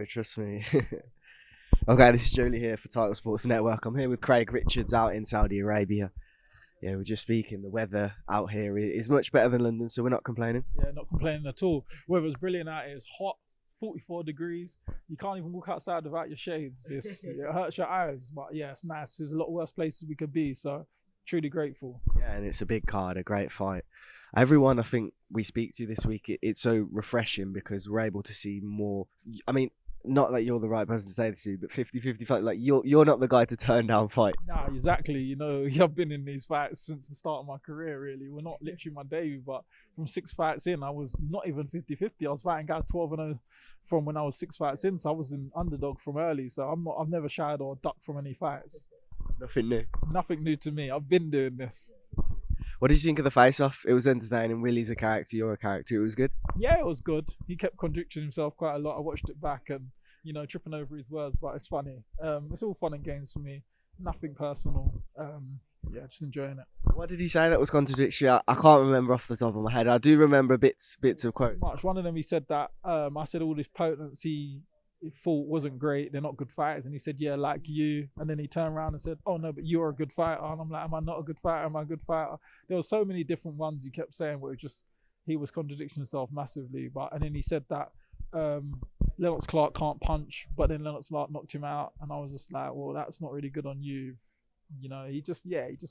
bro, trust me. Okay, this is Jolie here for Title Sports Network. I'm here with Craig Richards out in Saudi Arabia. Yeah, we're just speaking. The weather out here is much better than London, so we're not complaining. Yeah, not complaining at all. Weather's brilliant out here. It's hot, 44 degrees. You can't even walk outside without your shades. It hurts your eyes, but yeah, it's nice. There's a lot worse places we could be, so truly grateful. Yeah, and it's a big card, a great fight. Everyone I think we speak to this week, it's so refreshing because we're able to see more. I mean, not that you're the right person to say this to, but 50-50 fight. Like you're not the guy to turn down fights. Nah, exactly. You know, I've been in these fights since the start of my career, really. Well, not literally my debut, but from 6 fights in, I was not even 50-50. I was fighting guys 12-0 from when I was 6 fights in, so I was an underdog from early. So I've never shied or ducked from any fights. Nothing new. Nothing new to me. I've been doing this. What did you think of the face-off? It was entertaining. Willy's a character, you're a character. It was good. Yeah, it was good. He kept contradicting himself quite a lot. I watched it back and, you know, tripping over his words, but it's funny. It's all fun and games for me. Nothing personal. Yeah, just enjoying it. What did he say that was contradictory? I can't remember off the top of my head. I do remember bits of quotes. Much. One of them, he said that I said all his opponents he thought wasn't great. They're not good fighters, and he said, "Yeah, like you." And then he turned around and said, "Oh no, but you're a good fighter." And I'm like, "Am I not a good fighter? Am I a good fighter?" There were so many different ones he kept saying where he was contradicting himself massively. And then he said that Lennox Clarke can't punch, but then Lennox Clarke knocked him out, and I was just like, "Well, that's not really good on you." You know, he just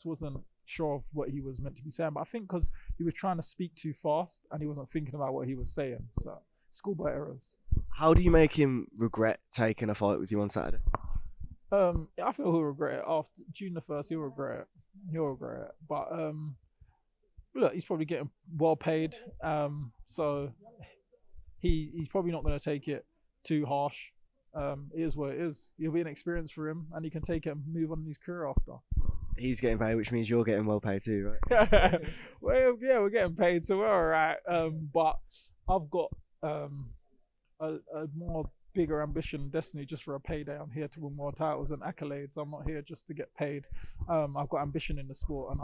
wasn't sure of what he was meant to be saying. But I think because he was trying to speak too fast and he wasn't thinking about what he was saying. So schoolboy errors. How do you make him regret taking a fight with you on Saturday? I feel he'll regret it after June the 1st. He'll regret it. But look, he's probably getting well paid. So he's probably not going to take it too harsh. It is what it is. It'll be an experience for him, and he can take it and move on in his career after. He's getting paid, which means you're getting well paid too, right? Well, yeah, we're getting paid, so we're all right. But I've got a more bigger ambition and destiny just for a payday. I'm here to win more titles and accolades. I'm not here just to get paid. I've got ambition in the sport, and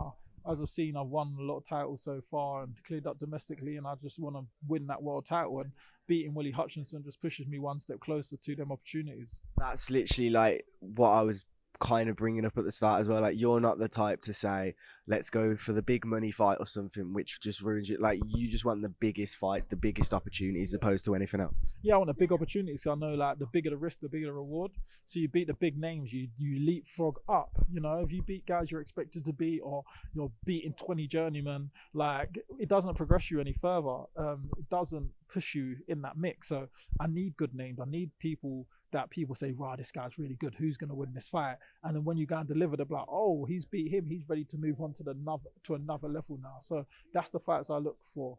as I've seen, I've won a lot of titles so far and cleared up domestically, and I just want to win that world title. And beating Willy Hutchinson just pushes me one step closer to them opportunities. That's literally like what I was kind of bringing up at the start as well. Like, you're not the type to say, let's go for the big money fight or something, which just ruins it. Like, you just want the biggest fights, the biggest opportunities, as opposed to anything else. Yeah, I want a big opportunity, so I know like the bigger the risk, the bigger the reward. So you beat the big names, you leapfrog up. You know, if you beat guys you're expected to beat, or you're beating 20 journeymen, like, it doesn't progress you any further. It doesn't push you in that mix. So I need good names. I need people that people say, wow, this guy's really good. Who's going to win this fight? And then when you go and deliver, they're like, oh, he's beat him. He's ready to move on to another level now. So that's the fights I look for.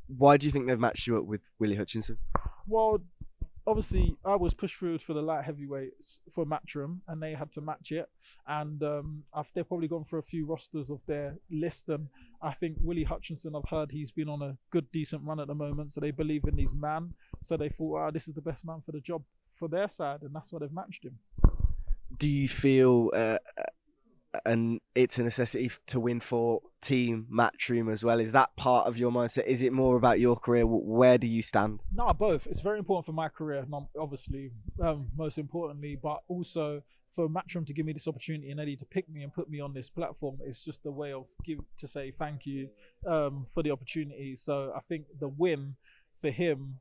Why do you think they've matched you up with Willy Hutchinson? Well, obviously, I was pushed through for the light heavyweights for Matchroom, and they had to match it. And they've probably gone for a few rosters of their list. And I think Willy Hutchinson, I've heard he's been on a good, decent run at the moment. So they believe in his man. So they thought, this is the best man for the job for their side. And that's why they've matched him. Do you feel and it's a necessity to win for team Matchroom as well? Is that part of your mindset? Is it more about your career? Where do you stand? No, both. It's very important for my career, obviously, most importantly, but also for Matchroom to give me this opportunity and Eddie to pick me and put me on this platform. It's just a way of to say thank you for the opportunity. So I think the win for him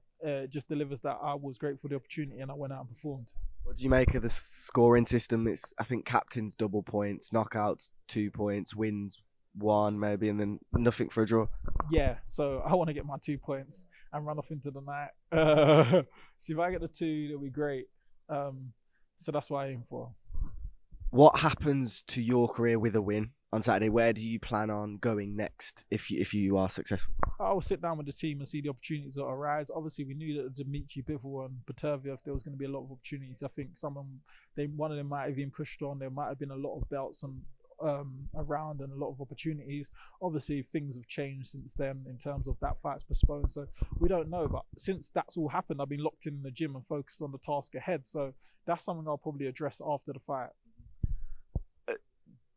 just delivers that I was grateful for the opportunity and I went out and performed. What do you make of the scoring system? It's, I think, captains double points, knockouts 2 points, wins 1 maybe, and then nothing for a draw. Yeah, so I want to get my 2 points and run off into the night. So if I get the 2, it'll be great. So that's what I aim for. What happens to your career with a win on Saturday? Where do you plan on going next if you are successful? I'll sit down with the team and see the opportunities that arise. Obviously, we knew that Dimitri Bivol and Peterviev, there was going to be a lot of opportunities. I think one of them might have been pushed on. There might have been a lot of belts and around and a lot of opportunities. Obviously, things have changed since then in terms of that fight's postponed. So we don't know. But since that's all happened, I've been locked in the gym and focused on the task ahead. So that's something I'll probably address after the fight.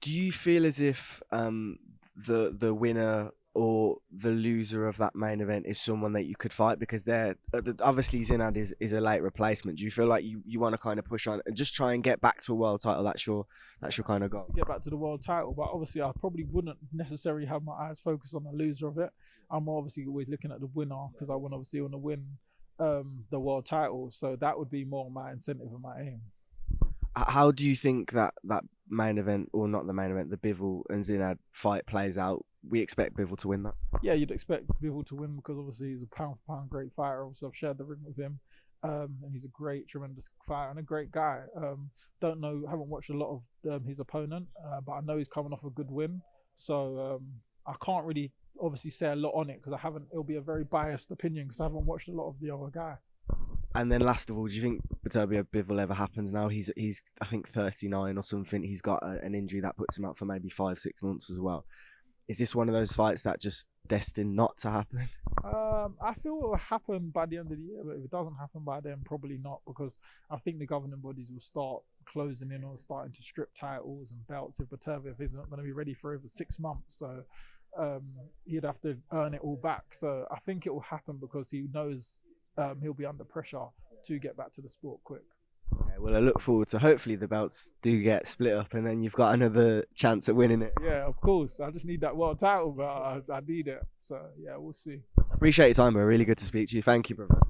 Do you feel as if the winner or the loser of that main event is someone that you could fight? Because they're obviously Zinad is a late replacement. Do you feel like you want to kind of push on and just try and get back to a world title? That's your kind of goal. Get back to the world title, but obviously I probably wouldn't necessarily have my eyes focused on the loser of it. I'm obviously always looking at the winner because I want to win the world title. So that would be more my incentive and my aim. How do you think that main event, or not the main event, the Bivol and Zinad fight plays out? We expect Bivol to win that. Yeah, you'd expect Bivol to win because obviously he's a pound for pound great fighter. Obviously I've shared the ring with him. And he's a great, tremendous fighter and a great guy. Don't know, haven't watched a lot of his opponent, but I know he's coming off a good win. So I can't really obviously say a lot on it because it'll be a very biased opinion because I haven't watched a lot of the other guy. And then last of all, do you think Beterbiev Bivol ever happens now? He's I think 39 or something. He's got an injury that puts him out for maybe 5-6 months as well. Is this one of those fights that just destined not to happen? I feel it will happen by the end of the year, but if it doesn't happen by then, probably not, because I think the governing bodies will start closing in on starting to strip titles and belts if Beterbiev isn't going to be ready for over 6 months. So he'd have to earn it all back. So I think it will happen because he knows he'll be under pressure to get back to the sport quick. Okay, well, I look forward to hopefully the belts do get split up and then you've got another chance at winning it. Yeah, of course. I just need that world title, but I need it. So, yeah, we'll see. Appreciate your time, bro. Really good to speak to you. Thank you, brother.